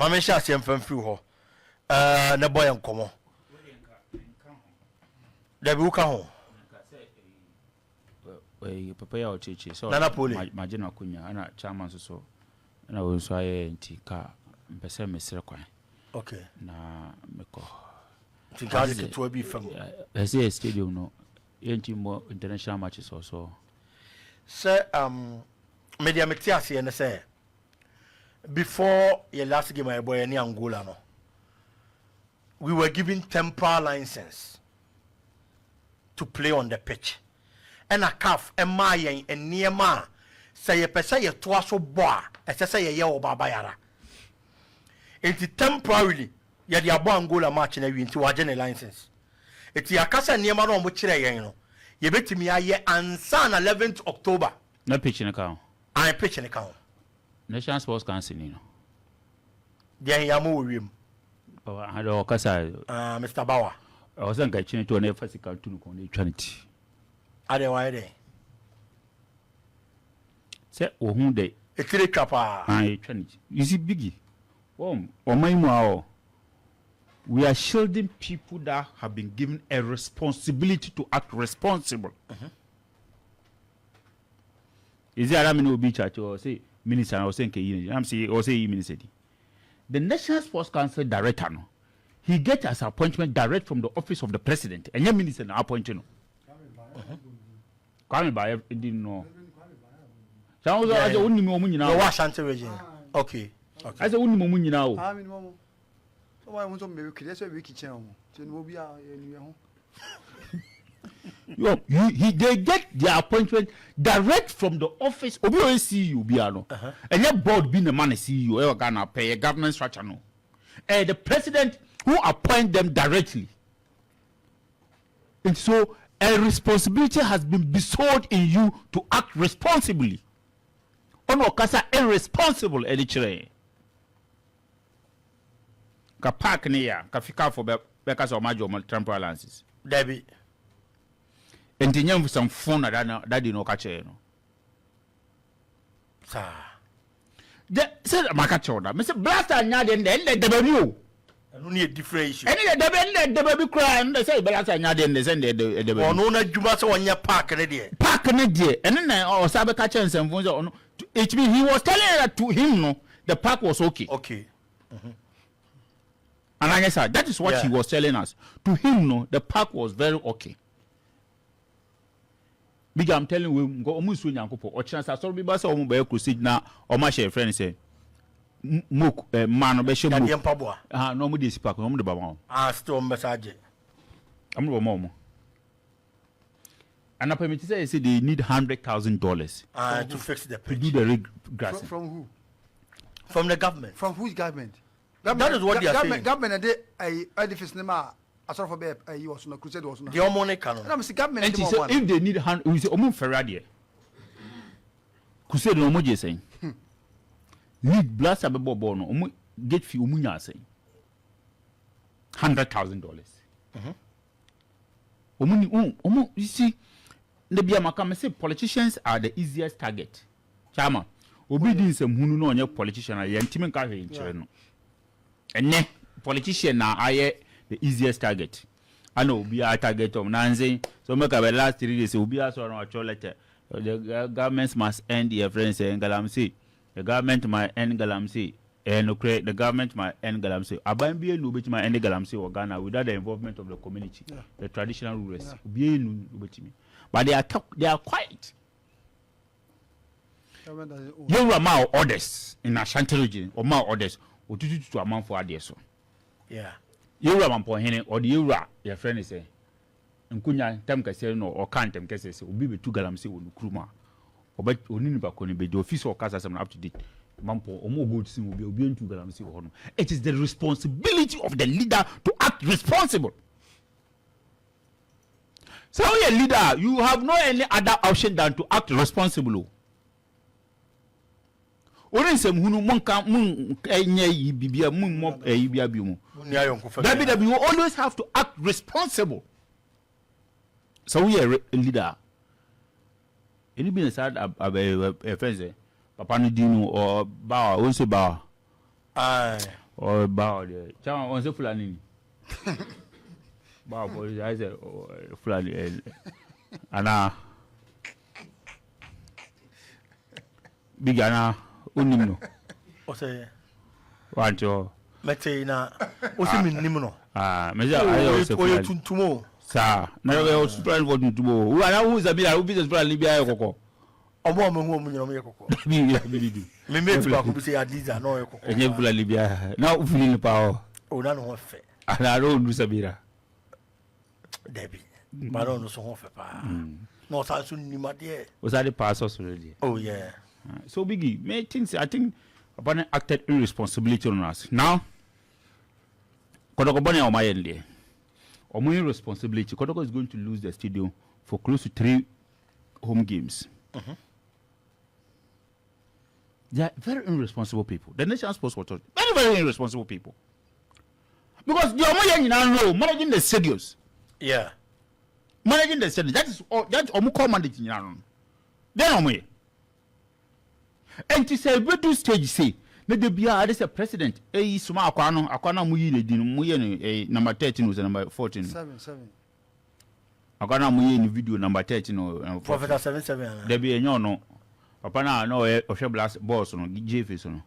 Mama sha se mfam fi ho. Na boy nkomo. Da bi uka ho. Papa ya ocheche so majina kunya ana chairman so na wo so aye nti ka mpese mesere kwan. Okay. Na meko. Tigadi ke to bi fam. Ese stadium no yenti mo international matches also. Sir media metiase ne say before your last game my boy in Angola no. We were given temporary license to play on the pitch. And a CAF and my and near ma say a pesa ye twaso boa as I say ye Baba Yara. It's temporarily ye the abo Angola match na wi nti wa general license. It's ya kasa near ma no mo kire ye no. Ye betimi aye ansa na 11th October. Na pitch in account. I pitch in account. National Sports Council no. Then ya mo wiem. Hado kasa Mr. Bawa. I wasanga chine to na physical to no kon eternity. Ade why dey? Say ohun dey. Etire twapa. Eternity. You see biggie. Oh, we are shielding people that have been given a responsibility to act responsible. Is there a mini church or say minister or say I'm saying or say minister? The National Sports Council director, no, he gets his appointment direct from the office of the president, and your minister no appointed no. Kwame Baya didn't know. So I was only moment now. Washington region. Okay. I said only moment now. So why want to be that's a wiki channel. They get their appointment direct from the office of your CEO, Biano. And your board being the man CEO, ever gonna pay a government structure. No. And the president who appoint them directly. And so a responsibility has been bestowed in you to act responsibly. Ono kasa irresponsible edichire. Ka park ne ya, ka fika for be kasa o majo temporary lances. Debbie. Enti nyam some phone that no ka che no. Sa. De say maka che oda. Me say blaster nya de de baby o. No need different issue. Any de baby cry and say blaster nya de send de baby. Ono na djuma so onya park ne de. Park ne de. And then o sabe ka che nsem phone so it mean he was telling that to him no the park was okay. Okay. And I guess that is what he was telling us. To him no the park was very okay. Big I'm telling you, go Opemsuo Nyankopo. Or chance I saw be basa omo be crusade na o ma share friend say mok man be show mok. No mo dey sipak, no mo dey baba. Still message. I'm no more. And I permit say they need $100,000 to fix the pitch. pitch. To do the grass. From who? From the government. From whose government? That is what they are saying. Government and they edifice nema asoro for be you was no crusade was no. The money canon. Na me say government and so if they need we say omo ferradi. Crusade no mo je saying. Need blast abebo ball no omo get fee omo nya saying. $100,000. Omo you see the bia maka say politicians are the easiest target. Chama obi din sem hunu no onye politician ya ntimi nka hwe nkyere no. Enne politician na aye the easiest target. I know be a target of Nancy. So make our last 3 days will be a sort of letter. The governments must end the friends in Galamsey. The government might end Galamsey. And create the government might end Galamsey. Abambi no bit my end Galamsey or Ghana without the involvement of the community, the traditional rulers. But they are quiet. You are my orders in Ashanti region or my orders or to a month for Adeso. Yeah. You are man hene or the Ura, your friend is saying. Nkunya temka say no or can't temka say will be 2 Galamsey on Kruma. Or but only bakoni be the office or casa up to date. Mampo or more good thing will be 2 Galamsey or no. It is the responsibility of the leader to act responsible. So you're a leader, you have no any other option than to act responsible. Orin sem hunu monka mun enye bibia mun mo bia bi mu. You always have to act responsible. So we are a leader. Any business had a friend say papa no dinu or ba o se ba Aye. Or bow there. Chama on the Fulani. Bow boy, I said Fulani. Ana Big Anna Unimno. O say Want to mete na o se minnim no. Meja ayo se Fulani. O tuntumo. Sa, na yo Fulani for tuntumo. Who ana who is a business plan Libya kokko. Omo mo hu omunyo me kokko. Me mate ba ko bi say Adiza no ye kokko. Enye Fulani Libya. Na u feel power. O na no ho fe. Ana ro ndu sabira. Debi. Ba no so ho fe pa. No sa so nima de. Was that the passos already? Oh yeah. So Biggie, I think Abane acted irresponsibility on us. Now, Kodoko Bane Omayende, Omo irresponsibility. Kodoko is going to lose the stadium for close to 3 home games. They are very irresponsible people. The National Sports Authority, very, very irresponsible people. Because the Omoyen know managing the stadiums. Yeah. Managing the stadium. That is all. That's Omo managing. Then Omoye. And to say, we do stage say, let there be a president. A small aquano muyi le din muye number 13 was number 14. 7. Aquana muye ni video number 13 or Professor 77. There be a no. Papa na no o blast boss no JF no.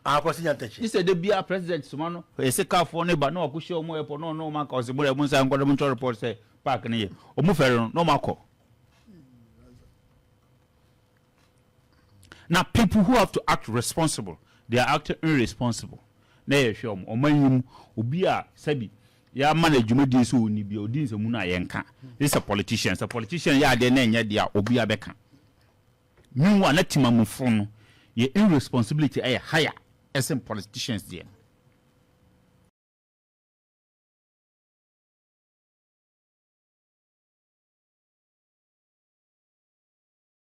Akwasi nyantechi. He said there be a president sumano. E se CAF for neighbor no akusho mo e no man cause mo e mo say nkodo mo report say park na ye. O mo fere no mako. Now, people who have to act responsible, they are acting irresponsible. Na ye hwe omanyin obi a sabi ya manage mo din so oni bi odin se mu na yenka. This is a politician. A politician ya de na enye dia obi abeka. Meanwhile, na timamufo no ye irresponsibility higher as in politicians there.